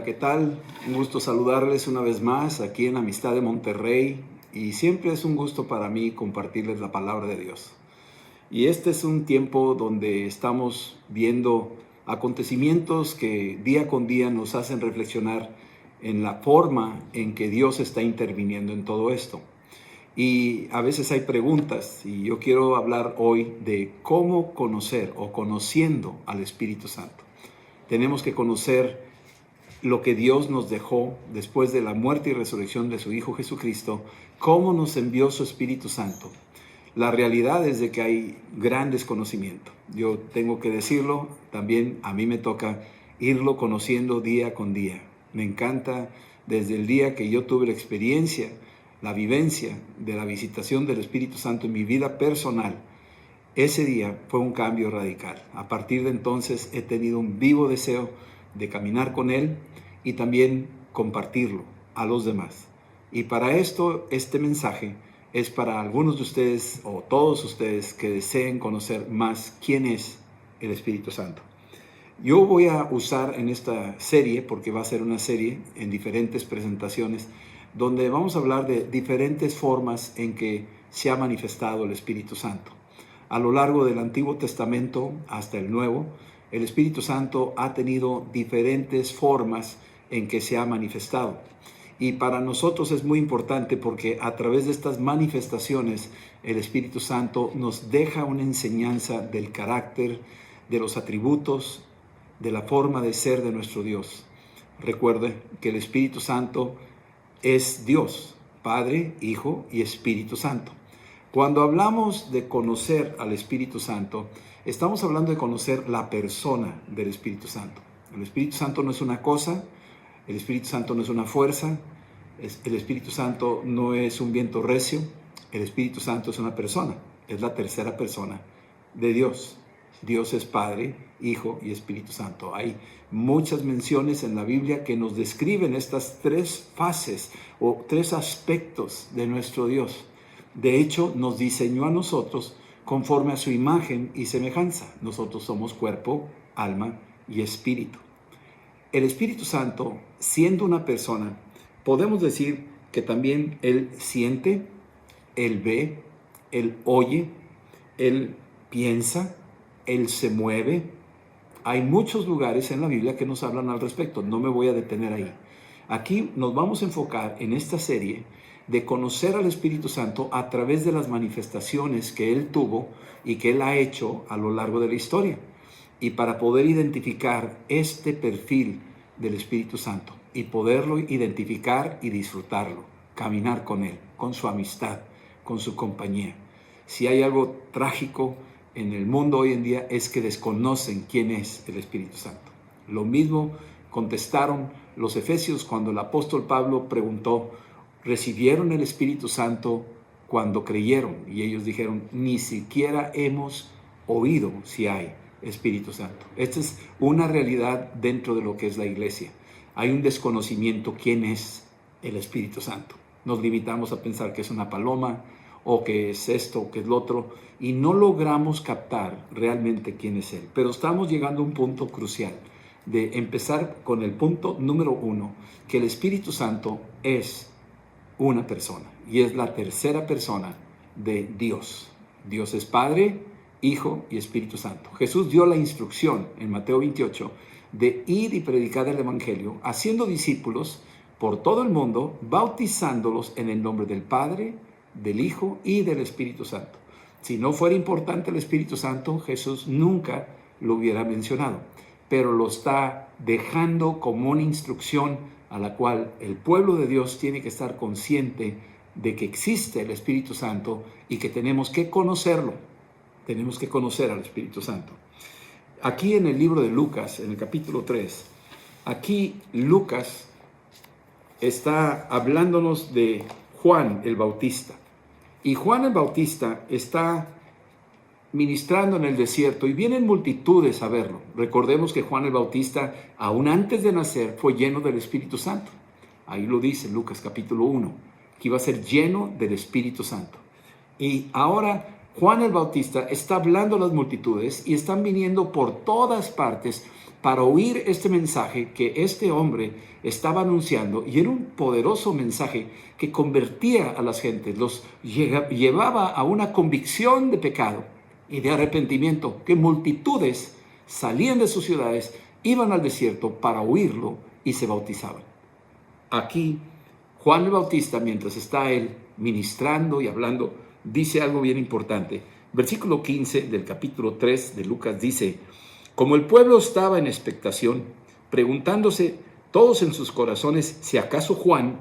¿qué tal? Un gusto saludarles una vez más aquí en Amistad de Monterrey y siempre es un gusto para mí compartirles la palabra de Dios. Y este es un tiempo donde estamos viendo acontecimientos que día con día nos hacen reflexionar en la forma en que Dios está interviniendo en todo esto. Y a veces hay preguntas y yo quiero hablar hoy de cómo conocer o conociendo al Espíritu Santo. Tenemos que conocer lo que Dios nos dejó después de la muerte y resurrección de su Hijo Jesucristo, cómo nos envió su Espíritu Santo. La realidad es de que hay gran desconocimiento. Yo tengo que decirlo, también a mí me toca irlo conociendo día con día. Me encanta desde el día que yo tuve la experiencia, la vivencia de la visitación del Espíritu Santo en mi vida personal. Ese día fue un cambio radical. A partir de entonces he tenido un vivo deseo de caminar con Él y también compartirlo a los demás. Y para esto, este mensaje es para algunos de ustedes o todos ustedes que deseen conocer más quién es el Espíritu Santo. Yo voy a usar en esta serie, porque va a ser una serie en diferentes presentaciones, donde vamos a hablar de diferentes formas en que se ha manifestado el Espíritu Santo. A lo largo del Antiguo Testamento hasta el Nuevo, el Espíritu Santo ha tenido diferentes formas en que se ha manifestado. Y para nosotros es muy importante porque a través de estas manifestaciones el Espíritu Santo nos deja una enseñanza del carácter, de los atributos, de la forma de ser de nuestro Dios. Recuerde que el Espíritu Santo es Dios, Padre, Hijo y Espíritu Santo. Cuando hablamos de conocer al Espíritu Santo, estamos hablando de conocer la persona del Espíritu Santo. El Espíritu Santo no es una cosa, el Espíritu Santo no es una fuerza, el Espíritu Santo no es un viento recio, el Espíritu Santo es una persona, es la tercera persona de Dios. Dios es Padre, Hijo y Espíritu Santo. Hay muchas menciones en la Biblia que nos describen estas tres fases o tres aspectos de nuestro Dios. De hecho, nos diseñó a nosotros conforme a su imagen y semejanza. Nosotros somos cuerpo, alma y espíritu. El Espíritu Santo, siendo una persona, podemos decir que también Él siente, Él ve, Él oye, Él piensa, Él se mueve. Hay muchos lugares en la Biblia que nos hablan al respecto. No me voy a detener ahí. Aquí nos vamos a enfocar en esta serie de conocer al Espíritu Santo a través de las manifestaciones que Él tuvo y que Él ha hecho a lo largo de la historia. Y para poder identificar este perfil del Espíritu Santo y poderlo identificar y disfrutarlo, caminar con Él, con su amistad, con su compañía. Si hay algo trágico en el mundo hoy en día es que desconocen quién es el Espíritu Santo. Lo mismo contestaron los efesios cuando el apóstol Pablo preguntó: ¿recibieron el Espíritu Santo cuando creyeron? Y ellos dijeron: ni siquiera hemos oído si hay Espíritu Santo. Esta es una realidad dentro de lo que es la iglesia. Hay un desconocimiento quién es el Espíritu Santo. Nos limitamos a pensar que es una paloma o que es esto o que es lo otro y no logramos captar realmente quién es Él. Pero estamos llegando a un punto crucial de empezar con el punto número 1, que el Espíritu Santo es una persona y es la tercera persona de Dios. Dios es Padre, Hijo y Espíritu Santo. Jesús dio la instrucción en Mateo 28 de ir y predicar el Evangelio, haciendo discípulos por todo el mundo, bautizándolos en el nombre del Padre, del Hijo y del Espíritu Santo. Si no fuera importante el Espíritu Santo, Jesús nunca lo hubiera mencionado, pero lo está dejando como una instrucción a la cual el pueblo de Dios tiene que estar consciente de que existe el Espíritu Santo y que tenemos que conocerlo. Tenemos que conocer al Espíritu Santo. Aquí en el libro de Lucas, en el capítulo 3, aquí Lucas está hablándonos de Juan el Bautista. Y Juan el Bautista está ministrando en el desierto y vienen multitudes a verlo. Recordemos que Juan el Bautista, aún antes de nacer, fue lleno del Espíritu Santo. Ahí lo dice Lucas capítulo 1, que iba a ser lleno del Espíritu Santo. Y ahora Juan el Bautista está hablando a las multitudes y están viniendo por todas partes para oír este mensaje que este hombre estaba anunciando, y era un poderoso mensaje que convertía a las gentes, los llevaba a una convicción de pecado y de arrepentimiento, que multitudes salían de sus ciudades, iban al desierto para oírlo y se bautizaban. Aquí, Juan el Bautista, mientras está él ministrando y hablando, dice algo bien importante. Versículo 15 del capítulo 3 de Lucas dice: como el pueblo estaba en expectación, preguntándose todos en sus corazones si acaso Juan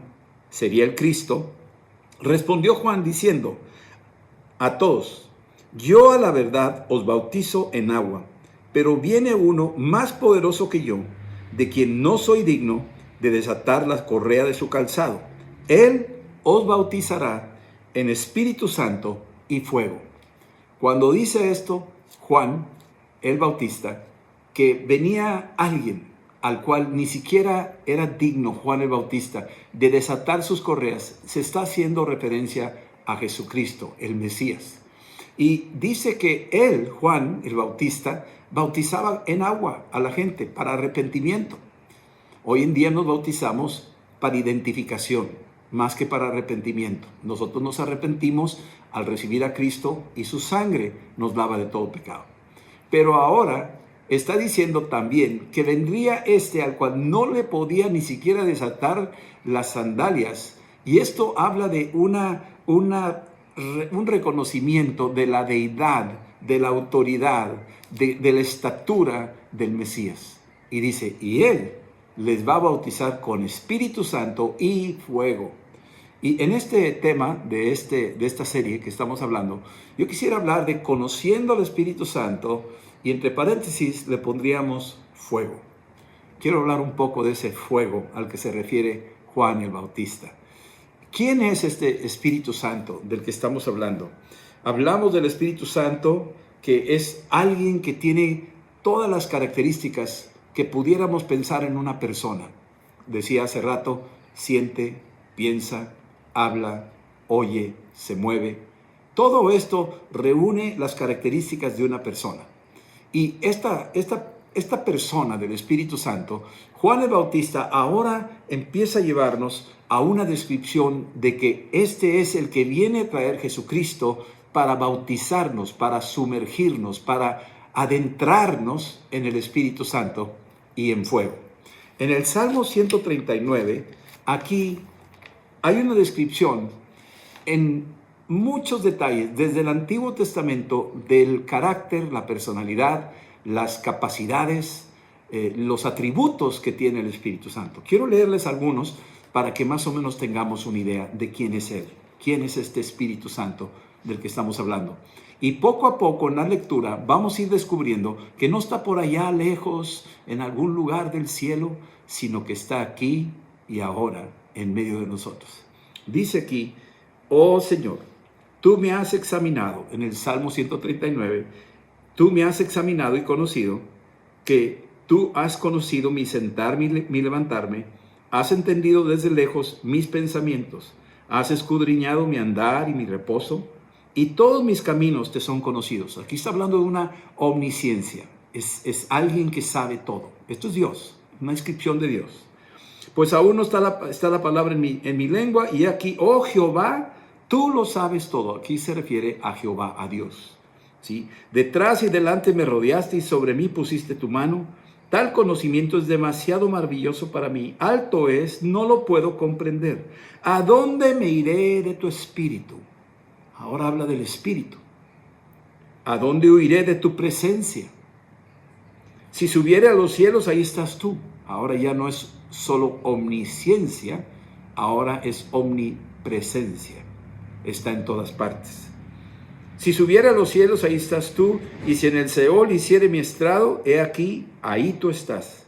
sería el Cristo, respondió Juan diciendo a todos: yo a la verdad os bautizo en agua, pero viene uno más poderoso que yo, de quien no soy digno de desatar la correa de su calzado. Él os bautizará en Espíritu Santo y fuego. Cuando dice esto, Juan el Bautista, que venía alguien al cual ni siquiera era digno Juan el Bautista de desatar sus correas, se está haciendo referencia a Jesucristo, el Mesías. Y dice que él, Juan el Bautista, bautizaba en agua a la gente para arrepentimiento. Hoy en día nos bautizamos para identificación, más que para arrepentimiento. Nosotros nos arrepentimos al recibir a Cristo y su sangre nos lava de todo pecado. Pero ahora está diciendo también que vendría este al cual no le podía ni siquiera desatar las sandalias. Y esto habla de un reconocimiento de la deidad, de la autoridad, de la estatura del Mesías. Y dice, y él les va a bautizar con Espíritu Santo y fuego. Y en este tema de esta serie que estamos hablando, yo quisiera hablar de conociendo al Espíritu Santo, y entre paréntesis le pondríamos fuego. Quiero hablar un poco de ese fuego al que se refiere Juan el Bautista. ¿Quién es este Espíritu Santo del que estamos hablando? Hablamos del Espíritu Santo, que es alguien que tiene todas las características que pudiéramos pensar en una persona. Decía hace rato, siente, piensa, habla, oye, se mueve. Todo esto reúne las características de una persona. Y esta persona del Espíritu Santo, Juan el Bautista ahora empieza a llevarnos a una descripción de que este es el que viene a traer Jesucristo para bautizarnos, para sumergirnos, para adentrarnos en el Espíritu Santo y en fuego. En el Salmo 139, aquí hay una descripción en muchos detalles, desde el Antiguo Testamento, del carácter, la personalidad, las capacidades, los atributos que tiene el Espíritu Santo. Quiero leerles algunos para que más o menos tengamos una idea de quién es Él, quién es este Espíritu Santo del que estamos hablando. Y poco a poco en la lectura vamos a ir descubriendo que no está por allá lejos, en algún lugar del cielo, sino que está aquí y ahora en medio de nosotros. Dice aquí, oh Señor, tú me has examinado, en el Salmo 139, tú me has examinado y conocido, que tú has conocido mi sentar, mi levantarme, has entendido desde lejos mis pensamientos, has escudriñado mi andar y mi reposo, y todos mis caminos te son conocidos. Aquí está hablando de una omnisciencia, es alguien que sabe todo. Esto es Dios, una descripción de Dios. Pues aún no está la palabra en mi lengua, y aquí, oh Jehová, tú lo sabes todo. Aquí se refiere a Jehová, a Dios. ¿Sí? Detrás y delante me rodeaste y sobre mí pusiste tu mano. Tal conocimiento es demasiado maravilloso para mí. Alto es, no lo puedo comprender. ¿A dónde me iré de tu espíritu? Ahora habla del espíritu. ¿A dónde huiré de tu presencia? Si subiere a los cielos, ahí estás tú. Ahora ya no es solo omnisciencia, ahora es omnipresencia. Está en todas partes. Si subiera a los cielos, ahí estás tú, y si en el Seol hiciere mi estrado, he aquí, ahí tú estás.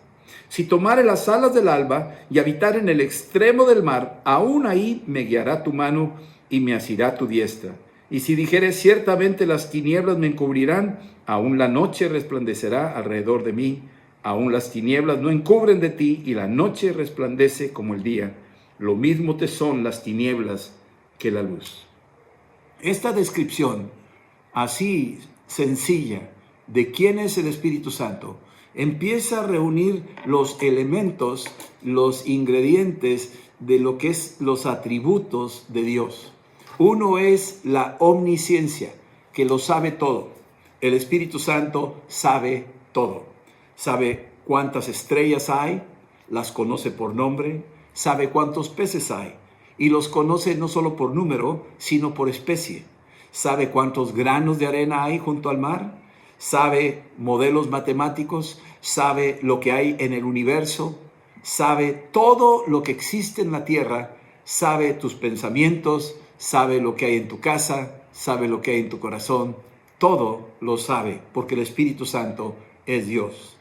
Si tomare las alas del alba y habitar en el extremo del mar, aún ahí me guiará tu mano y me asirá tu diestra. Y si dijere ciertamente las tinieblas me encubrirán, aún la noche resplandecerá alrededor de mí. Aún las tinieblas no encubren de ti, y la noche resplandece como el día. Lo mismo te son las tinieblas que la luz. Esta descripción así sencilla de quién es el Espíritu Santo Empieza a reunir los elementos, los ingredientes de lo que es los atributos de Dios. Uno es la omnisciencia, que lo sabe todo. El Espíritu Santo sabe todo. Sabe cuántas estrellas hay, las conoce por nombre, sabe cuántos peces hay y los conoce no solo por número, sino por especie. Sabe cuántos granos de arena hay junto al mar, sabe modelos matemáticos, sabe lo que hay en el universo, sabe todo lo que existe en la tierra, sabe tus pensamientos, sabe lo que hay en tu casa, sabe lo que hay en tu corazón. Todo lo sabe porque el Espíritu Santo es Dios.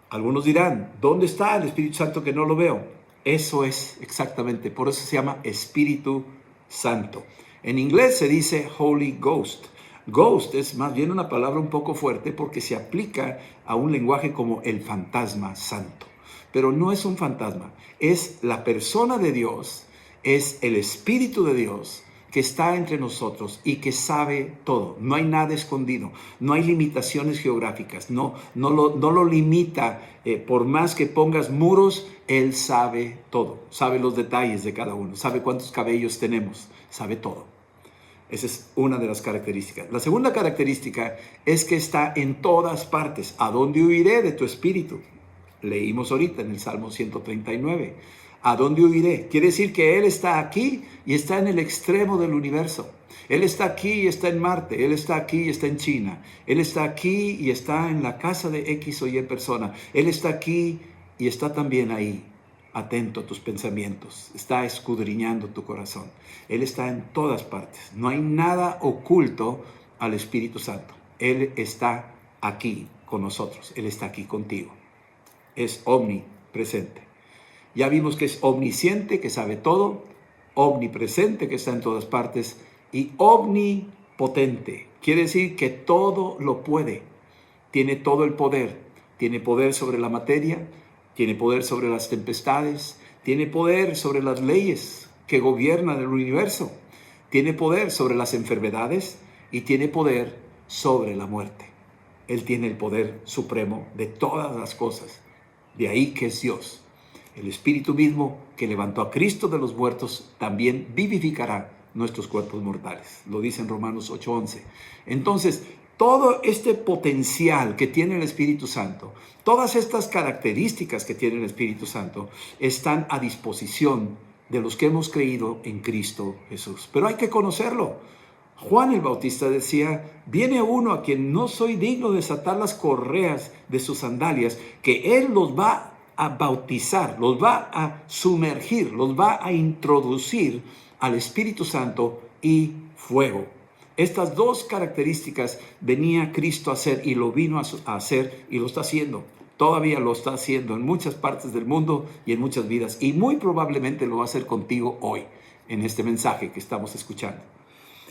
Algunos dirán, ¿dónde está el Espíritu Santo que no lo veo? Eso es exactamente, por eso se llama Espíritu Santo. En inglés se dice Holy Ghost. Ghost es más bien una palabra un poco fuerte porque se aplica a un lenguaje como el fantasma santo. Pero no es un fantasma, es la persona de Dios, es el Espíritu de Dios que está entre nosotros y que sabe todo. No hay nada escondido, no hay limitaciones geográficas, no lo limita. Por más que pongas muros, Él sabe todo, sabe los detalles de cada uno, sabe cuántos cabellos tenemos, sabe todo. Esa es una de las características. La segunda característica es que está en todas partes. ¿A dónde huiré de tu espíritu? Leímos ahorita en el Salmo 139. ¿A dónde huiré? Quiere decir que Él está aquí y está en el extremo del universo. Él está aquí y está en Marte. Él está aquí y está en China. Él está aquí y está en la casa de X o Y persona. Él está aquí y está también ahí, atento a tus pensamientos. Está escudriñando tu corazón. Él está en todas partes. No hay nada oculto al Espíritu Santo. Él está aquí con nosotros. Él está aquí contigo. Es omnipresente. Ya vimos que es omnisciente, que sabe todo, omnipresente, que está en todas partes, y omnipotente. Quiere decir que todo lo puede. Tiene todo el poder. Tiene poder sobre la materia, tiene poder sobre las tempestades, tiene poder sobre las leyes que gobiernan el universo, tiene poder sobre las enfermedades y tiene poder sobre la muerte. Él tiene el poder supremo de todas las cosas. De ahí que es Dios. El Espíritu mismo que levantó a Cristo de los muertos también vivificará nuestros cuerpos mortales. Lo dice en Romanos 8:11. Entonces, todo este potencial que tiene el Espíritu Santo, todas estas características que tiene el Espíritu Santo, están a disposición de los que hemos creído en Cristo Jesús. Pero hay que conocerlo. Juan el Bautista decía, viene uno a quien no soy digno de desatar las correas de sus sandalias, que Él los va a bautizar, los va a sumergir, los va a introducir al Espíritu Santo y fuego. Estas dos características venía Cristo a hacer y lo vino a hacer y lo está haciendo. Todavía lo está haciendo en muchas partes del mundo y en muchas vidas. Y muy probablemente lo va a hacer contigo hoy, en este mensaje que estamos escuchando.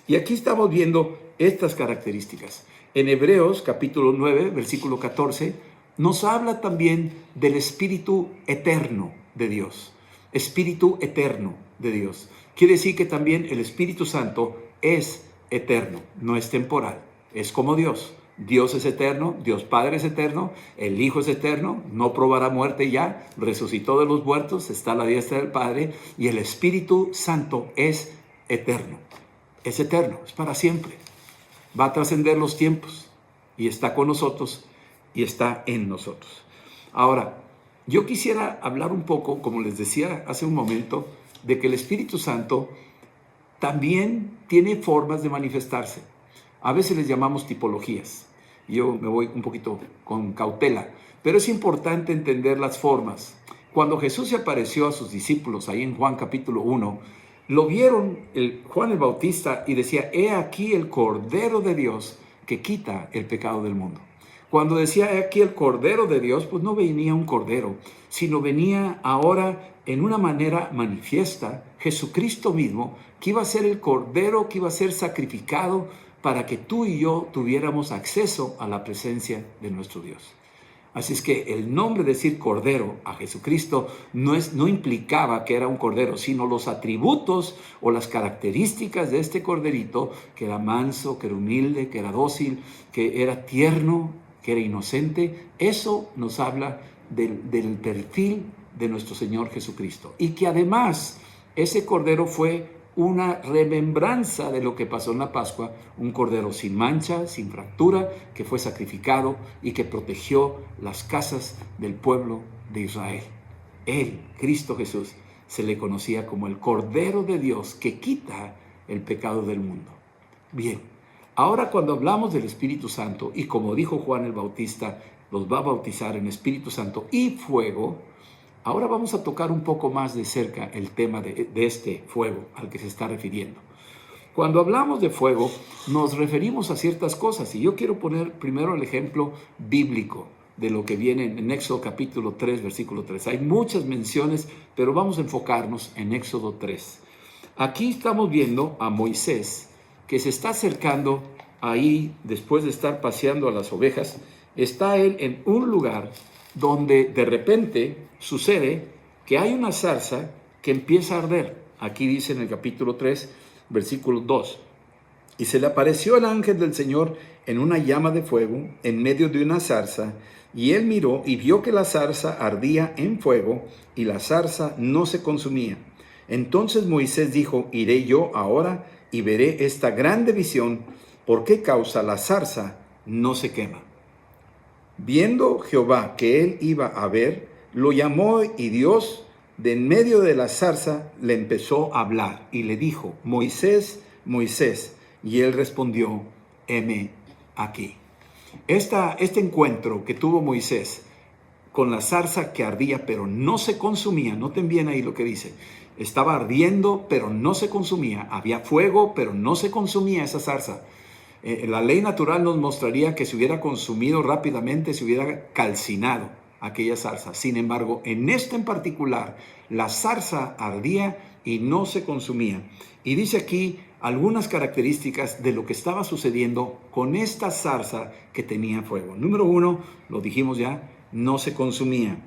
Y aquí estamos viendo estas características. En Hebreos capítulo 9, versículo 14, nos habla también del Espíritu eterno de Dios. Espíritu eterno de Dios. Quiere decir que también el Espíritu Santo es eterno, no es temporal. Es como Dios. Dios es eterno, Dios Padre es eterno, el Hijo es eterno, no probará muerte ya, resucitó de los muertos, está a la diestra del Padre, y el Espíritu Santo es eterno. Es eterno, es para siempre. Va a trascender los tiempos y está con nosotros y está en nosotros. Ahora, yo quisiera hablar un poco, como les decía hace un momento, de que el Espíritu Santo también tiene formas de manifestarse. A veces les llamamos tipologías. Yo me voy un poquito con cautela, pero es importante entender las formas. Cuando Jesús se apareció a sus discípulos, ahí en Juan capítulo 1, lo vieron Juan el Bautista y decía, he aquí el Cordero de Dios que quita el pecado del mundo. Cuando decía, he aquí el Cordero de Dios, pues no venía un cordero, sino venía ahora en una manera manifiesta Jesucristo mismo, que iba a ser el Cordero que iba a ser sacrificado para que tú y yo tuviéramos acceso a la presencia de nuestro Dios. Así es que el nombre de decir Cordero a Jesucristo no implicaba que era un Cordero, sino los atributos o las características de este Corderito, que era manso, que era humilde, que era dócil, que era tierno, que era inocente. Eso nos habla del perfil de nuestro Señor Jesucristo. Y que además ese cordero fue una remembranza de lo que pasó en la Pascua, un cordero sin mancha, sin fractura, que fue sacrificado y que protegió las casas del pueblo de Israel. Él, Cristo Jesús, se le conocía como el Cordero de Dios que quita el pecado del mundo. Bien, ahora cuando hablamos del Espíritu Santo, y como dijo Juan el Bautista, los va a bautizar en Espíritu Santo y fuego, ahora vamos a tocar un poco más de cerca el tema de este fuego al que se está refiriendo. Cuando hablamos de fuego, nos referimos a ciertas cosas, y yo quiero poner primero el ejemplo bíblico de lo que viene en Éxodo capítulo 3, versículo 3. Hay muchas menciones, pero vamos a enfocarnos en Éxodo 3. Aquí estamos viendo a Moisés, que se está acercando ahí, después de estar paseando a las ovejas. Está él en un lugar donde de repente sucede que hay una zarza que empieza a arder. Aquí dice en el capítulo 3, versículo 2. Y se le apareció el ángel del Señor en una llama de fuego en medio de una zarza, y él miró y vio que la zarza ardía en fuego, y la zarza no se consumía. Entonces Moisés dijo: iré yo ahora y veré esta grande visión, ¿por qué causa la zarza no se quema? Viendo Jehová que él iba a ver, lo llamó, y Dios de en medio de la zarza le empezó a hablar y le dijo: Moisés, Moisés. Y él respondió: heme aquí. Este encuentro que tuvo Moisés con la zarza que ardía pero no se consumía, noten bien ahí lo que dice, estaba ardiendo pero no se consumía, había fuego pero no se consumía esa zarza. La ley natural nos mostraría que se hubiera consumido rápidamente, se hubiera calcinado aquella zarza. Sin embargo, en en particular, la zarza ardía y no se consumía. Y dice aquí algunas características de lo que estaba sucediendo con esta zarza que tenía fuego. Número 1, lo dijimos ya, no se consumía.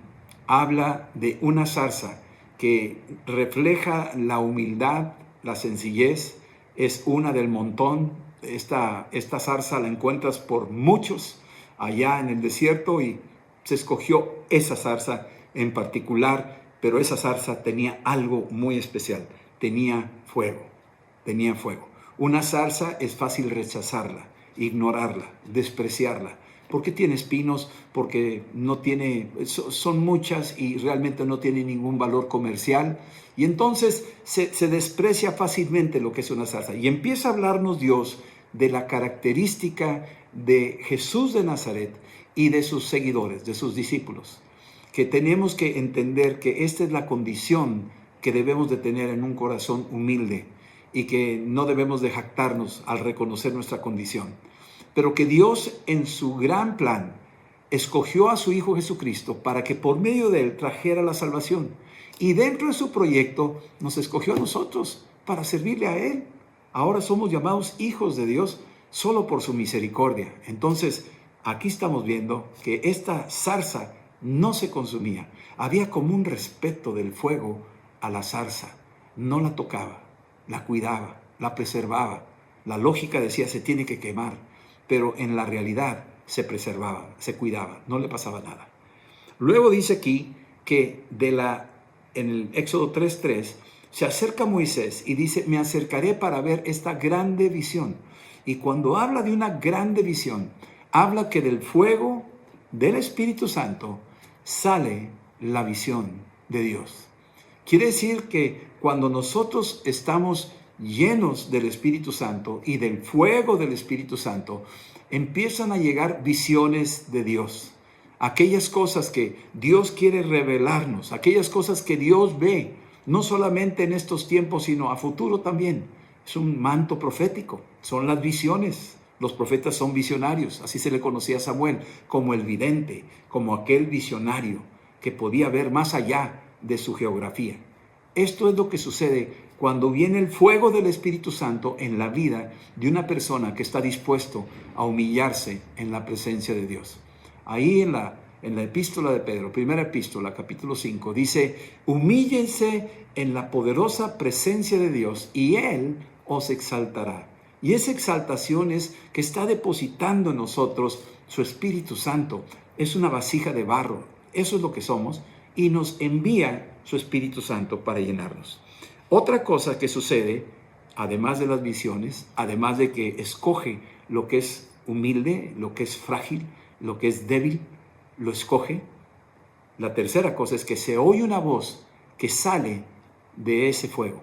Habla de una zarza que refleja la humildad, la sencillez, es una del montón. Esta zarza la encuentras por muchos allá en el desierto y se escogió esa zarza en particular, pero esa zarza tenía algo muy especial, tenía fuego. Una zarza es fácil rechazarla, ignorarla, despreciarla. ¿Por qué tiene espinos? Porque son muchas y realmente no tiene ningún valor comercial. Y entonces se desprecia fácilmente lo que es una zarza. Y empieza a hablarnos Dios de la característica de Jesús de Nazaret y de sus seguidores, de sus discípulos. Que tenemos que entender que esta es la condición que debemos de tener en un corazón humilde y que no debemos de jactarnos al reconocer nuestra condición. Pero que Dios en su gran plan escogió a su Hijo Jesucristo para que por medio de él trajera la salvación. Y dentro de su proyecto nos escogió a nosotros para servirle a él. Ahora somos llamados hijos de Dios solo por su misericordia. Entonces, aquí estamos viendo que esta zarza no se consumía. Había como un respeto del fuego a la zarza. No la tocaba, la cuidaba, la preservaba. La lógica decía se tiene que quemar, pero en la realidad se preservaba, se cuidaba, no le pasaba nada. Luego dice aquí que en el Éxodo 3:3 se acerca Moisés y dice: me acercaré para ver esta grande visión. Y cuando habla de una grande visión, habla que del fuego del Espíritu Santo sale la visión de Dios. Quiere decir que cuando nosotros estamos llenos del Espíritu Santo y del fuego del Espíritu Santo, empiezan a llegar visiones de Dios. Aquellas cosas que Dios quiere revelarnos, aquellas cosas que Dios ve, no solamente en estos tiempos, sino a futuro también. Es un manto profético, son las visiones. Los profetas son visionarios, así se le conocía a Samuel, como el vidente, como aquel visionario que podía ver más allá de su geografía. Esto es lo que sucede cuando viene el fuego del Espíritu Santo en la vida de una persona que está dispuesto a humillarse en la presencia de Dios. Ahí en la epístola de Pedro, primera epístola, capítulo 5, dice: humíllense en la poderosa presencia de Dios y Él os exaltará. Y esa exaltación es que está depositando en nosotros su Espíritu Santo. Es una vasija de barro, eso es lo que somos, y nos envía su Espíritu Santo para llenarnos. Otra cosa que sucede, además de las visiones, además de que escoge lo que es humilde, lo que es frágil, lo que es débil, lo escoge. La tercera cosa es que se oye una voz que sale de ese fuego,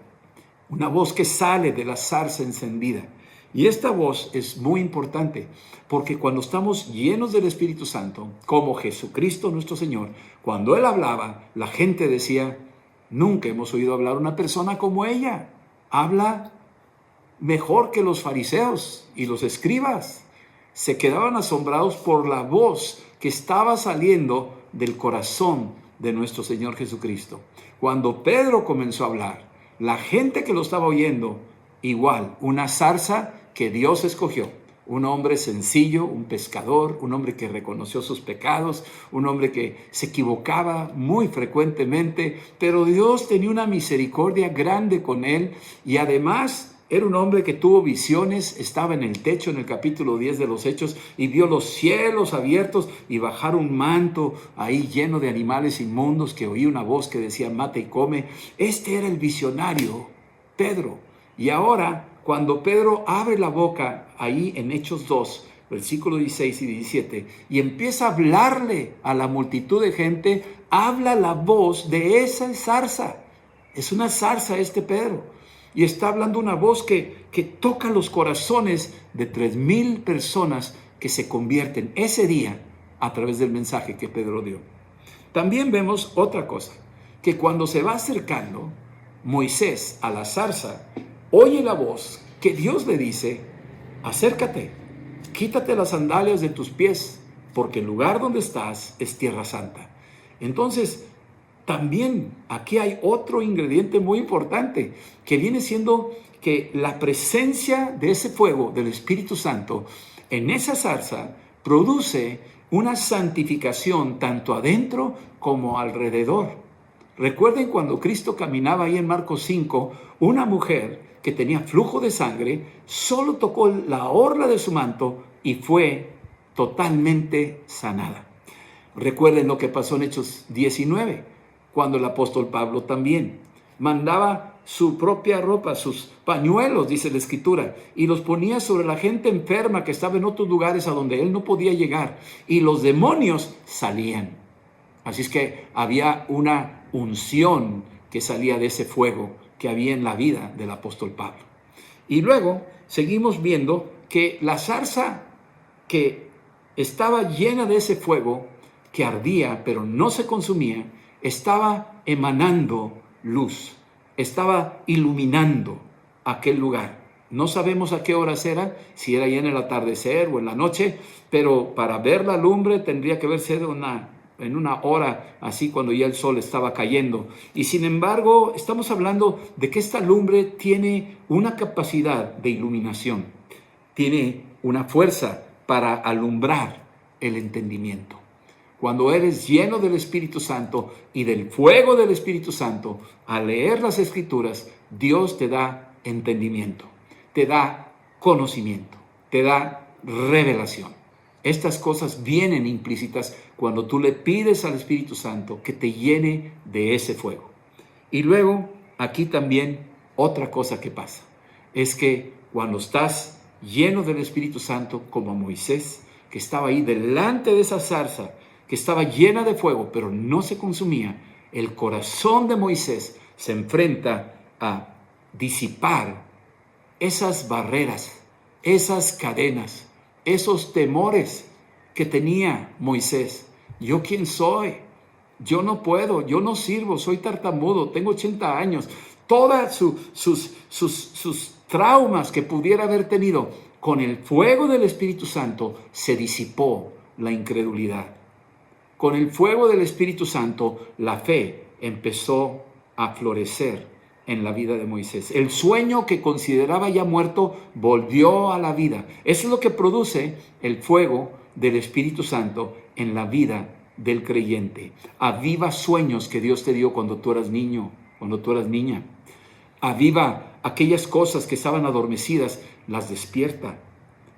una voz que sale de la zarza encendida. Y esta voz es muy importante, porque cuando estamos llenos del Espíritu Santo, como Jesucristo nuestro Señor, cuando Él hablaba, la gente decía, nunca hemos oído hablar una persona como ella. Habla mejor que los fariseos y los escribas. Se quedaban asombrados por la voz que estaba saliendo del corazón de nuestro Señor Jesucristo. Cuando Pedro comenzó a hablar, la gente que lo estaba oyendo, igual, una zarza que Dios escogió, un hombre sencillo, un pescador, un hombre que reconoció sus pecados, un hombre que se equivocaba muy frecuentemente, pero Dios tenía una misericordia grande con él y además era un hombre que tuvo visiones, estaba en el techo en el capítulo 10 de los Hechos y vio los cielos abiertos y bajar un manto ahí lleno de animales inmundos, que oía una voz que decía mata y come. Este era el visionario, Pedro. Y ahora, cuando Pedro abre la boca ahí en Hechos 2, versículos 16 y 17, y empieza a hablarle a la multitud de gente, habla la voz de esa zarza. Es una zarza este Pedro. Y está hablando una voz que toca los corazones de 3,000 personas que se convierten ese día a través del mensaje que Pedro dio. También vemos otra cosa, que cuando se va acercando Moisés a la zarza, oye la voz que Dios le dice, acércate, quítate las sandalias de tus pies, porque el lugar donde estás es tierra santa. Entonces, también aquí hay otro ingrediente muy importante, que viene siendo que la presencia de ese fuego del Espíritu Santo en esa zarza produce una santificación tanto adentro como alrededor. Recuerden cuando Cristo caminaba ahí en Marcos 5, una mujer que tenía flujo de sangre solo tocó la orla de su manto y fue totalmente sanada. Recuerden lo que pasó en Hechos 19. Cuando el apóstol Pablo también mandaba su propia ropa, sus pañuelos, dice la Escritura, y los ponía sobre la gente enferma que estaba en otros lugares a donde él no podía llegar, y los demonios salían. Así es que había una unción que salía de ese fuego que había en la vida del apóstol Pablo. Y luego seguimos viendo que la zarza que estaba llena de ese fuego, que ardía pero no se consumía, estaba emanando luz, estaba iluminando aquel lugar. No sabemos a qué horas era, si era ya en el atardecer o en la noche, pero para ver la lumbre tendría que verse en una hora, así cuando ya el sol estaba cayendo. Y sin embargo, estamos hablando de que esta lumbre tiene una capacidad de iluminación, tiene una fuerza para alumbrar el entendimiento. Cuando eres lleno del Espíritu Santo y del fuego del Espíritu Santo, al leer las Escrituras, Dios te da entendimiento, te da conocimiento, te da revelación. Estas cosas vienen implícitas cuando tú le pides al Espíritu Santo que te llene de ese fuego. Y luego, aquí también otra cosa que pasa, es que cuando estás lleno del Espíritu Santo, como Moisés, que estaba ahí delante de esa zarza, que estaba llena de fuego, pero no se consumía, el corazón de Moisés se enfrenta a disipar esas barreras, esas cadenas, esos temores que tenía Moisés. ¿Yo quién soy? Yo no puedo, yo no sirvo, soy tartamudo, tengo 80 años. Todas sus traumas que pudiera haber tenido, con el fuego del Espíritu Santo se disipó la incredulidad. Con el fuego del Espíritu Santo, la fe empezó a florecer en la vida de Moisés. El sueño que consideraba ya muerto volvió a la vida. Eso es lo que produce el fuego del Espíritu Santo en la vida del creyente. Aviva sueños que Dios te dio cuando tú eras niño, cuando tú eras niña. Aviva aquellas cosas que estaban adormecidas, las despierta.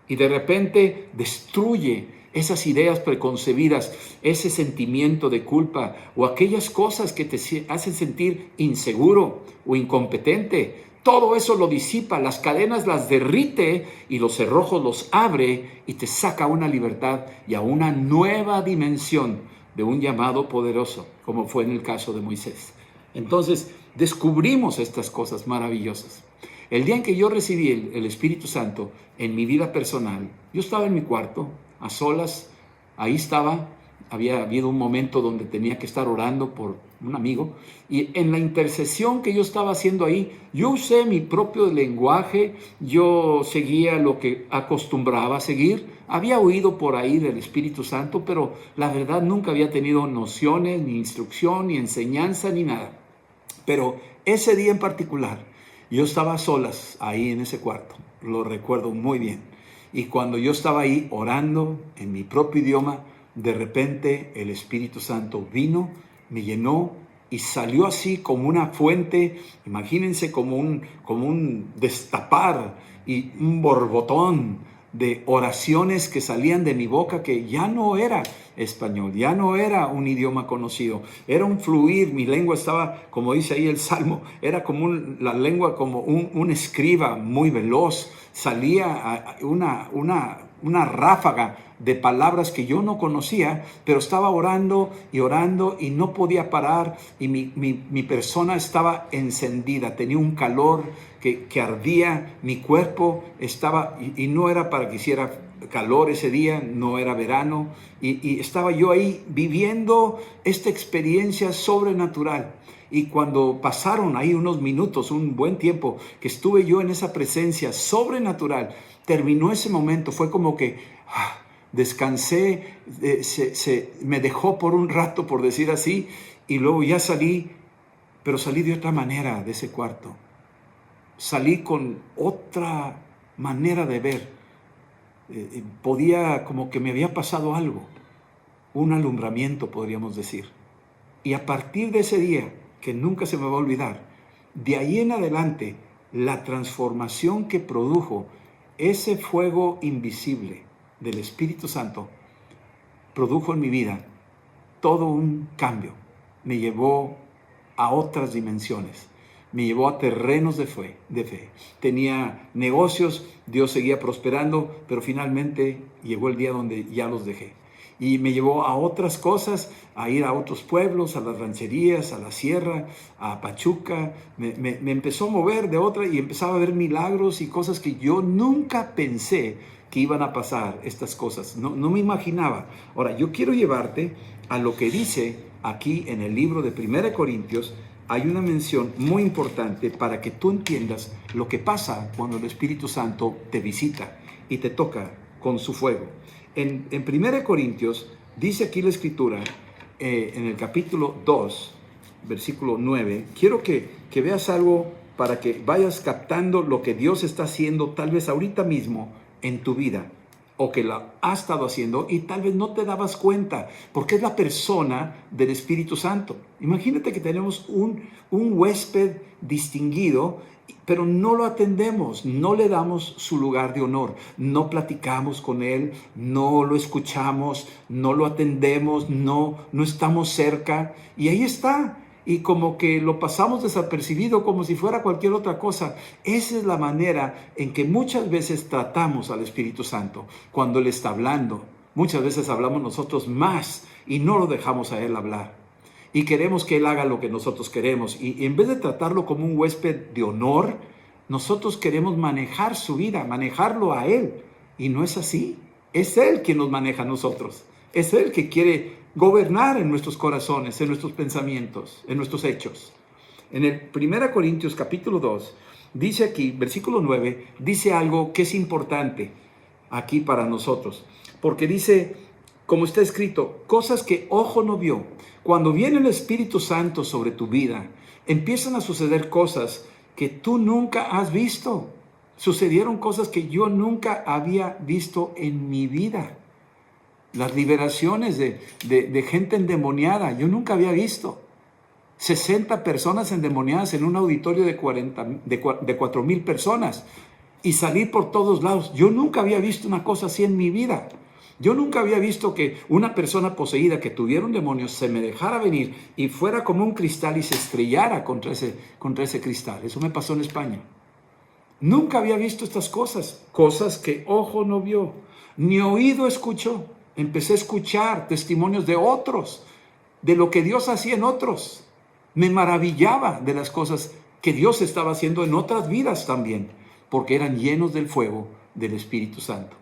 Y de repente destruye esas ideas preconcebidas, ese sentimiento de culpa o aquellas cosas que te hacen sentir inseguro o incompetente. Todo eso lo disipa, las cadenas las derrite y los cerrojos los abre y te saca a una libertad y a una nueva dimensión de un llamado poderoso, como fue en el caso de Moisés. Entonces, descubrimos estas cosas maravillosas. El día en que yo recibí el Espíritu Santo en mi vida personal, yo estaba en mi cuarto, a solas, ahí estaba, había habido un momento donde tenía que estar orando por un amigo, y en la intercesión que yo estaba haciendo ahí, yo usé mi propio lenguaje, yo seguía lo que acostumbraba a seguir, había oído por ahí del Espíritu Santo, pero la verdad nunca había tenido nociones, ni instrucción, ni enseñanza, ni nada. Pero ese día en particular, yo estaba a solas ahí en ese cuarto, lo recuerdo muy bien. Y cuando yo estaba ahí orando en mi propio idioma, de repente el Espíritu Santo vino, me llenó y salió así como una fuente, imagínense como un destapar y un borbotón de oraciones que salían de mi boca, que ya no era español, ya no era un idioma conocido, era un fluir. Mi lengua estaba, como dice ahí el Salmo, era como la lengua como un escriba muy veloz, salía una ráfaga de palabras que yo no conocía, pero estaba orando y no podía parar, y mi persona estaba encendida, tenía un calor que ardía, mi cuerpo estaba, y no era para que hiciera calor ese día, no era verano, y estaba yo ahí viviendo esta experiencia sobrenatural. Y cuando pasaron ahí unos minutos, un buen tiempo, que estuve yo en esa presencia sobrenatural, terminó ese momento, fue como que descansé, me dejó por un rato, por decir así, y luego ya salí, pero salí de otra manera de ese cuarto. Salí con otra manera de ver. Podía, como que me había pasado algo, un alumbramiento, podríamos decir. Y a partir de ese día, que nunca se me va a olvidar, de ahí en adelante, la transformación que produjo ese fuego invisible del Espíritu Santo, produjo en mi vida todo un cambio. Me llevó a otras dimensiones, me llevó a terrenos de fe. Tenía negocios, Dios seguía prosperando, pero finalmente llegó el día donde ya los dejé. Y me llevó a otras cosas, a ir a otros pueblos, a las rancherías, a la sierra, a Pachuca. Me empezó a mover de otra y empezaba a ver milagros y cosas que yo nunca pensé que iban a pasar, estas cosas. No me imaginaba. Ahora, yo quiero llevarte a lo que dice aquí en el libro de 1 Corintios. Hay una mención muy importante para que tú entiendas lo que pasa cuando el Espíritu Santo te visita y te toca con su fuego. En 1 Corintios dice aquí la Escritura, en el capítulo 2, versículo 9, quiero que veas algo para que vayas captando lo que Dios está haciendo tal vez ahorita mismo en tu vida, o que la ha estado haciendo y tal vez no te dabas cuenta, porque es la persona del Espíritu Santo. Imagínate que tenemos un huésped distinguido, pero no lo atendemos, no le damos su lugar de honor, no platicamos con él, no lo escuchamos, no lo atendemos, no estamos cerca, y ahí está. Y como que lo pasamos desapercibido, como si fuera cualquier otra cosa. Esa es la manera en que muchas veces tratamos al Espíritu Santo cuando Él está hablando. Muchas veces hablamos nosotros más y no lo dejamos a Él hablar. Y queremos que Él haga lo que nosotros queremos. Y en vez de tratarlo como un huésped de honor, nosotros queremos manejar su vida, manejarlo a Él. Y no es así. Es Él quien nos maneja a nosotros. Es Él que quiere gobernar en nuestros corazones, en nuestros pensamientos, en nuestros hechos. En el 1 Corintios capítulo 2, dice aquí, versículo 9, dice algo que es importante aquí para nosotros. Porque dice, como está escrito, cosas que ojo no vio. Cuando viene el Espíritu Santo sobre tu vida, empiezan a suceder cosas que tú nunca has visto. Sucedieron cosas que yo nunca había visto en mi vida. Las liberaciones de gente endemoniada, yo nunca había visto. 60 personas endemoniadas en un auditorio de 4,000 personas y salir por todos lados. Yo nunca había visto una cosa así en mi vida. Yo nunca había visto que una persona poseída que tuviera un demonio se me dejara venir y fuera como un cristal y se estrellara contra ese cristal. Eso me pasó en España. Nunca había visto estas cosas, cosas que ojo no vio, ni oído escuchó. Empecé a escuchar testimonios de otros, de lo que Dios hacía en otros. Me maravillaba de las cosas que Dios estaba haciendo en otras vidas también, porque eran llenos del fuego del Espíritu Santo.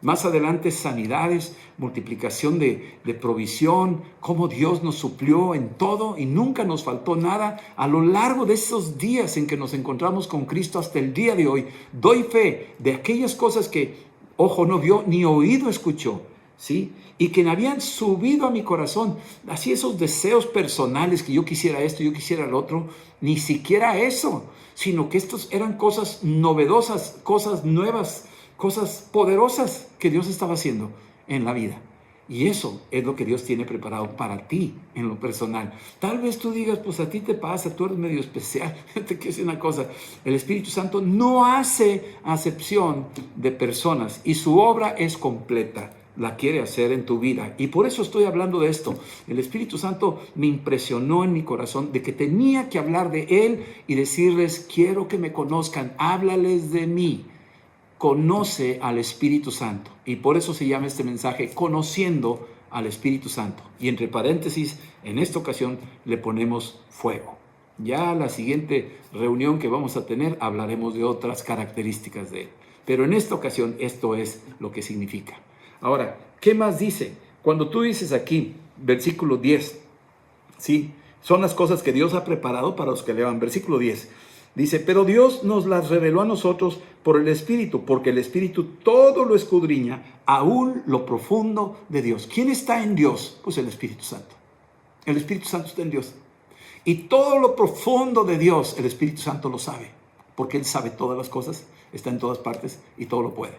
Más adelante, sanidades, multiplicación de provisión, cómo Dios nos suplió en todo y nunca nos faltó nada. A lo largo de esos días en que nos encontramos con Cristo hasta el día de hoy, doy fe de aquellas cosas que ojo no vio ni oído escuchó, ¿sí? Y que me habían subido a mi corazón, así esos deseos personales que yo quisiera esto, yo quisiera el otro, ni siquiera eso, sino que estos eran cosas novedosas, cosas nuevas, cosas poderosas que Dios estaba haciendo en la vida. Y eso es lo que Dios tiene preparado para ti en lo personal. Tal vez tú digas, pues a ti te pasa, tú eres medio especial. Te quiero decir una cosa, el Espíritu Santo no hace acepción de personas y su obra es completa. La quiere hacer en tu vida. Y por eso estoy hablando de esto. El Espíritu Santo me impresionó en mi corazón de que tenía que hablar de Él y decirles, quiero que me conozcan, háblales de mí. Conoce al Espíritu Santo. Y por eso se llama este mensaje, Conociendo al Espíritu Santo. Y entre paréntesis, en esta ocasión le ponemos fuego. Ya la siguiente reunión que vamos a tener hablaremos de otras características de Él. Pero en esta ocasión esto es lo que significa. Ahora, ¿qué más dice? Cuando tú dices aquí, versículo 10, ¿sí? Son las cosas que Dios ha preparado para los que le van. Versículo 10, dice, pero Dios nos las reveló a nosotros por el Espíritu, porque el Espíritu todo lo escudriña, aún lo profundo de Dios. ¿Quién está en Dios? Pues el Espíritu Santo. El Espíritu Santo está en Dios. Y todo lo profundo de Dios, el Espíritu Santo lo sabe, porque Él sabe todas las cosas, está en todas partes y todo lo puede.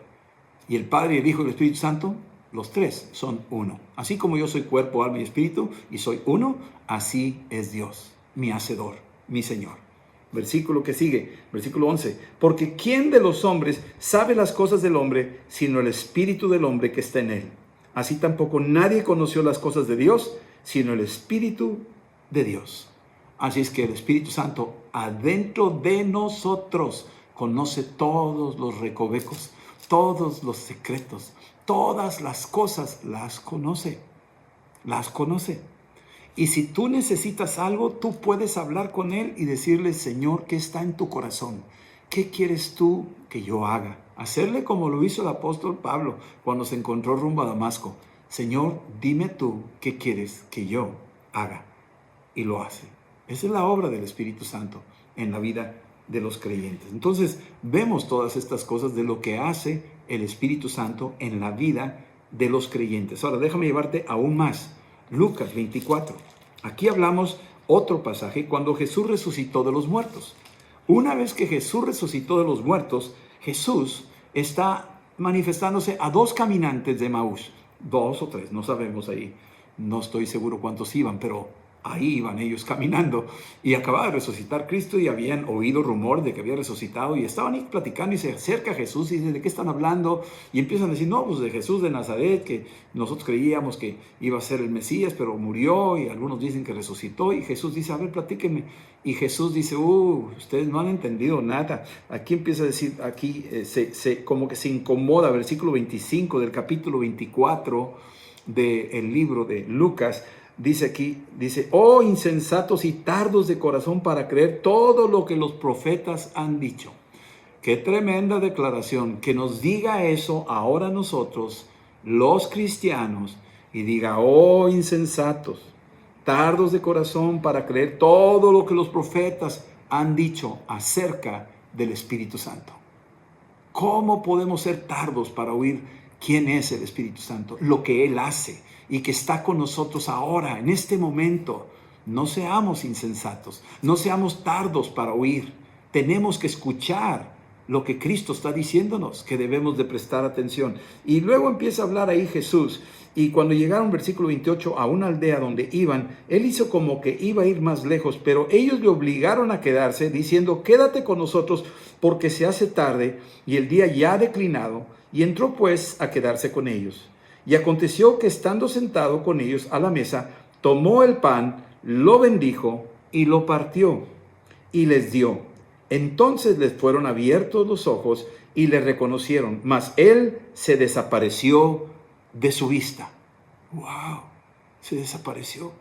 Y el Padre, el Hijo y el Espíritu Santo, los tres son uno. Así como yo soy cuerpo, alma y espíritu, y soy uno, así es Dios, mi Hacedor, mi Señor. Versículo que sigue, versículo 11. Porque ¿quién de los hombres sabe las cosas del hombre, sino el espíritu del hombre que está en él? Así tampoco nadie conoció las cosas de Dios, sino el Espíritu de Dios. Así es que el Espíritu Santo, adentro de nosotros, conoce todos los recovecos, todos los secretos, todas las cosas las conoce. Y si tú necesitas algo, tú puedes hablar con Él y decirle, Señor, ¿qué está en tu corazón? ¿Qué quieres tú que yo haga? Hacerle como lo hizo el apóstol Pablo cuando se encontró rumbo a Damasco. Señor, dime tú qué quieres que yo haga. Y lo hace. Esa es la obra del Espíritu Santo en la vida de los creyentes. Entonces, vemos todas estas cosas de lo que hace el Espíritu Santo en la vida de los creyentes. Ahora, déjame llevarte aún más. Lucas 24. Aquí hablamos otro pasaje cuando Jesús resucitó de los muertos. Una vez que Jesús resucitó de los muertos, Jesús está manifestándose a dos caminantes de Emaús. 2 o 3, no sabemos ahí. No estoy seguro cuántos iban, pero ahí iban ellos caminando y acababa de resucitar Cristo y habían oído rumor de que había resucitado y estaban ahí platicando y se acerca Jesús y dice, ¿de qué están hablando? Y empiezan a decir, no, pues de Jesús de Nazaret, que nosotros creíamos que iba a ser el Mesías, pero murió y algunos dicen que resucitó y Jesús dice, a ver, platíquenme. Y Jesús dice, ustedes no han entendido nada. Aquí empieza a decir, aquí como que se incomoda, versículo 25 del capítulo 24 del libro de Lucas. Dice aquí, oh insensatos y tardos de corazón para creer todo lo que los profetas han dicho. Qué tremenda declaración, que nos diga eso ahora nosotros, los cristianos, y diga, oh insensatos, tardos de corazón para creer todo lo que los profetas han dicho acerca del Espíritu Santo. ¿Cómo podemos ser tardos para oír quién es el Espíritu Santo? Lo que Él hace y que está con nosotros ahora, en este momento. No seamos insensatos, no seamos tardos para oír. Tenemos que escuchar lo que Cristo está diciéndonos, que debemos de prestar atención. Y luego empieza a hablar ahí Jesús Y cuando llegaron, versículo 28, a una aldea donde iban, él hizo como que iba a ir más lejos, pero ellos le obligaron a quedarse, diciendo, quédate con nosotros, porque se hace tarde y el día ya ha declinado. Y entró pues a quedarse con ellos. Y aconteció que estando sentado con ellos a la mesa, tomó el pan, lo bendijo y lo partió y les dio. Entonces les fueron abiertos los ojos y le reconocieron, mas él se desapareció de su vista. ¡Wow! Se desapareció.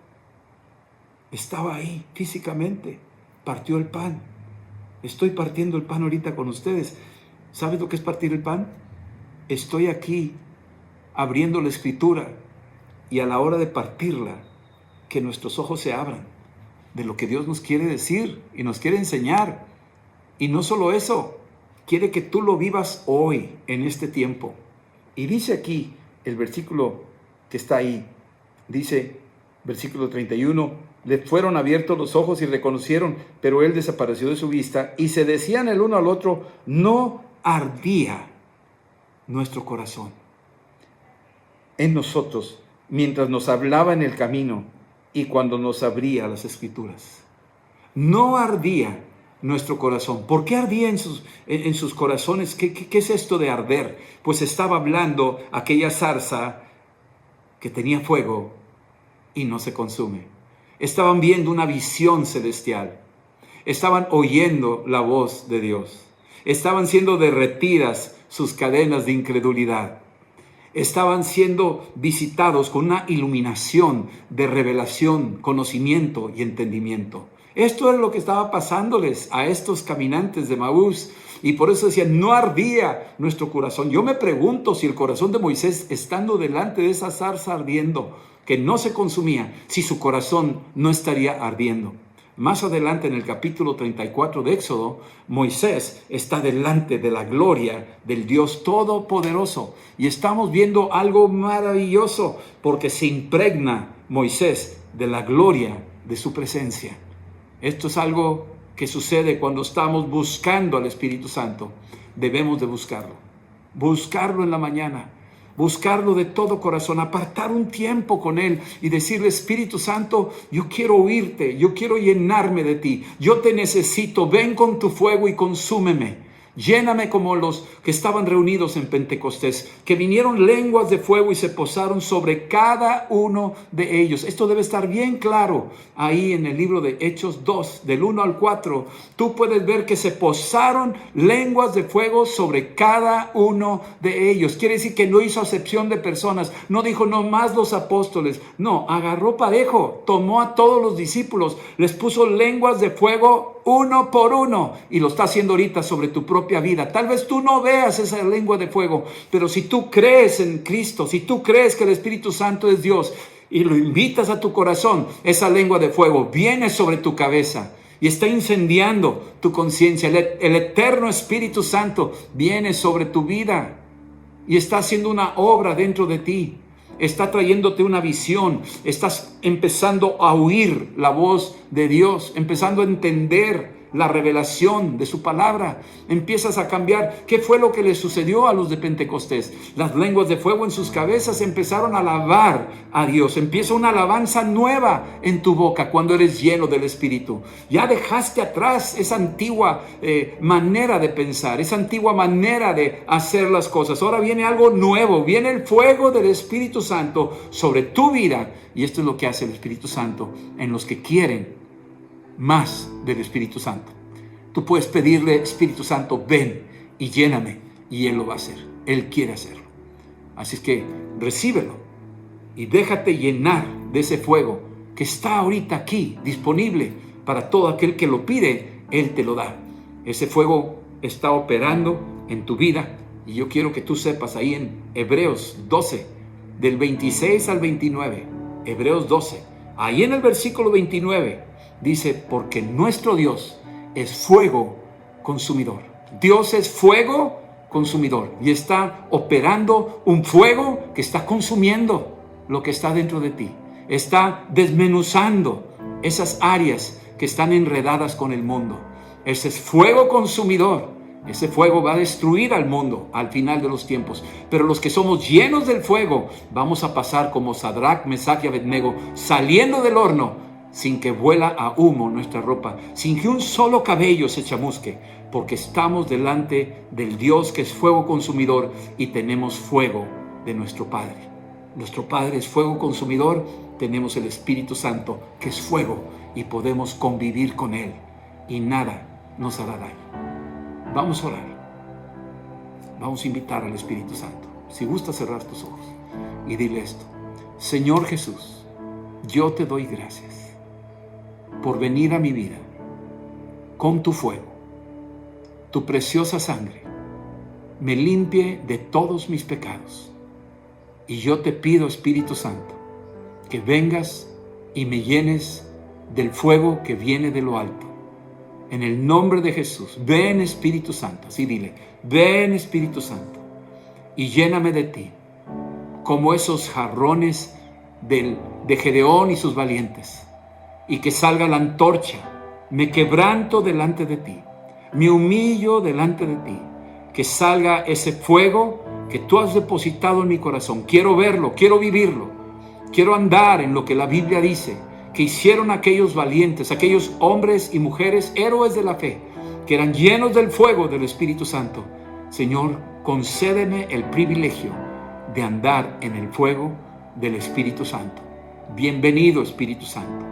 Estaba ahí físicamente. Partió el pan. Estoy partiendo el pan ahorita con ustedes. ¿Sabes lo que es partir el pan? Estoy aquí abriendo la escritura y a la hora de partirla, que nuestros ojos se abran de lo que Dios nos quiere decir y nos quiere enseñar. Y no solo eso, quiere que tú lo vivas hoy, en este tiempo. Y dice aquí el versículo que está ahí, dice, versículo 31, le fueron abiertos los ojos y reconocieron, pero él desapareció de su vista, y se decían el uno al otro, no ardía nuestro corazón en nosotros, mientras nos hablaba en el camino y cuando nos abría las escrituras. No ardía nuestro corazón. ¿Por qué ardía en sus corazones? ¿Qué es esto de arder? Pues estaba hablando aquella zarza que tenía fuego y no se consume. Estaban viendo una visión celestial. Estaban oyendo la voz de Dios. Estaban siendo derretidas sus cadenas de incredulidad. Estaban siendo visitados con una iluminación de revelación, conocimiento y entendimiento. Esto es lo que estaba pasándoles a estos caminantes de Emaús. Y por eso decían, no ardía nuestro corazón. Yo me pregunto si el corazón de Moisés, estando delante de esa zarza ardiendo, que no se consumía, si su corazón no estaría ardiendo. Más adelante en el capítulo 34 de Éxodo, Moisés está delante de la gloria del Dios Todopoderoso. Y estamos viendo algo maravilloso, porque se impregna Moisés de la gloria de su presencia. Esto es algo que sucede cuando estamos buscando al Espíritu Santo. Debemos de buscarlo. Buscarlo en la mañana. Buscarlo de todo corazón, apartar un tiempo con Él y decirle, Espíritu Santo, yo quiero oírte, yo quiero llenarme de ti, yo te necesito, ven con tu fuego y consúmeme. Lléname como los que estaban reunidos en Pentecostés, que vinieron lenguas de fuego y se posaron sobre cada uno de ellos. Esto debe estar bien claro ahí en el libro de Hechos 2, del 1 al 4. Tú puedes ver que se posaron lenguas de fuego sobre cada uno de ellos. Quiere decir que no hizo acepción de personas. No dijo nomás los apóstoles. No, agarró parejo, tomó a todos los discípulos, les puso lenguas de fuego uno por uno, y lo está haciendo ahorita sobre tu propia vida. Tal vez tú no veas esa lengua de fuego, pero si tú crees en Cristo, si tú crees que el Espíritu Santo es Dios y lo invitas a tu corazón, esa lengua de fuego viene sobre tu cabeza y está incendiando tu conciencia. El eterno Espíritu Santo viene sobre tu vida y está haciendo una obra dentro de ti. Está trayéndote una visión, estás empezando a oír la voz de Dios, empezando a entender la revelación de su palabra. Empiezas a cambiar. ¿Qué fue lo que le sucedió a los de Pentecostés? Las lenguas de fuego en sus cabezas empezaron a alabar a Dios. Empieza una alabanza nueva en tu boca cuando eres lleno del Espíritu. Ya dejaste atrás esa antigua manera de pensar, esa antigua manera de hacer las cosas. Ahora viene algo nuevo, viene el fuego del Espíritu Santo sobre tu vida. Y esto es lo que hace el Espíritu Santo en los que quieren más del Espíritu Santo. Tú puedes pedirle, Espíritu Santo, ven y lléname, y Él lo va a hacer. Él quiere hacerlo. Así es que recíbelo y déjate llenar de ese fuego que está ahorita aquí, disponible para todo aquel que lo pide. Él te lo da. Ese fuego está operando en tu vida, y yo quiero que tú sepas ahí en Hebreos 12, del 26 al 29, Hebreos 12, ahí en el versículo 29, dice, porque nuestro Dios es fuego consumidor. Dios es fuego consumidor y está operando un fuego que está consumiendo lo que está dentro de ti. Está desmenuzando esas áreas que están enredadas con el mundo. Ese es fuego consumidor Ese fuego va a destruir al mundo al final de los tiempos. Pero los que somos llenos del fuego, vamos a pasar como Sadrach, Mesach y Abednego, saliendo del horno, sin que vuela a humo nuestra ropa, sin que un solo cabello se chamusque, porque estamos delante del Dios que es fuego consumidor y tenemos fuego de nuestro Padre. Nuestro Padre es fuego consumidor, tenemos el Espíritu Santo que es fuego y podemos convivir con Él y nada nos hará daño. Vamos a orar. Vamos a invitar al Espíritu Santo. Si gusta cerrar tus ojos y dile esto: Señor Jesús, yo te doy gracias por venir a mi vida con tu fuego. Tu preciosa sangre me limpie de todos mis pecados. Y yo te pido, Espíritu Santo, que vengas y me llenes del fuego que viene de lo alto. En el nombre de Jesús, ven Espíritu Santo, así dile, ven Espíritu Santo y lléname de ti, como esos jarrones de Gedeón y sus valientes, y que salga la antorcha. Me quebranto delante de ti, me humillo delante de ti, que salga ese fuego que tú has depositado en mi corazón. Quiero verlo, quiero vivirlo, quiero andar en lo que la Biblia dice que hicieron aquellos valientes, aquellos hombres y mujeres, héroes de la fe, que eran llenos del fuego del Espíritu Santo. Señor, concédeme el privilegio de andar en el fuego del Espíritu Santo. Bienvenido, Espíritu Santo.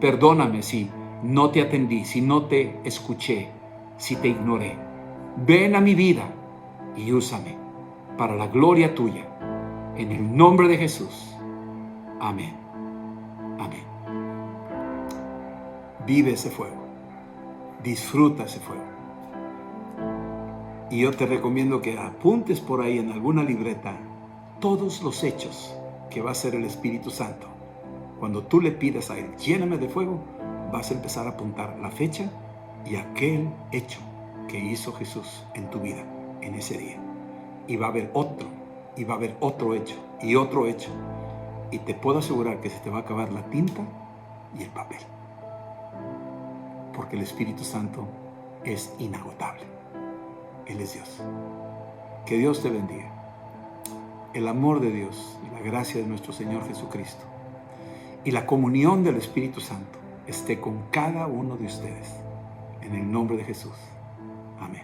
Perdóname si no te atendí, si no te escuché, si te ignoré. Ven a mi vida y úsame para la gloria tuya. En el nombre de Jesús. Amén. Amén. Vive ese fuego. Disfruta ese fuego. Y yo te recomiendo que apuntes por ahí en alguna libreta todos los hechos que va a hacer el Espíritu Santo. Cuando tú le pidas a Él, lléname de fuego, vas a empezar a apuntar la fecha y aquel hecho que hizo Jesús en tu vida en ese día. Y va a haber otro, y va a haber otro hecho, y otro hecho. Y te puedo asegurar que se te va a acabar la tinta y el papel. Porque el Espíritu Santo es inagotable. Él es Dios. Que Dios te bendiga. El amor de Dios y la gracia de nuestro Señor Jesucristo y la comunión del Espíritu Santo esté con cada uno de ustedes. En el nombre de Jesús. Amén.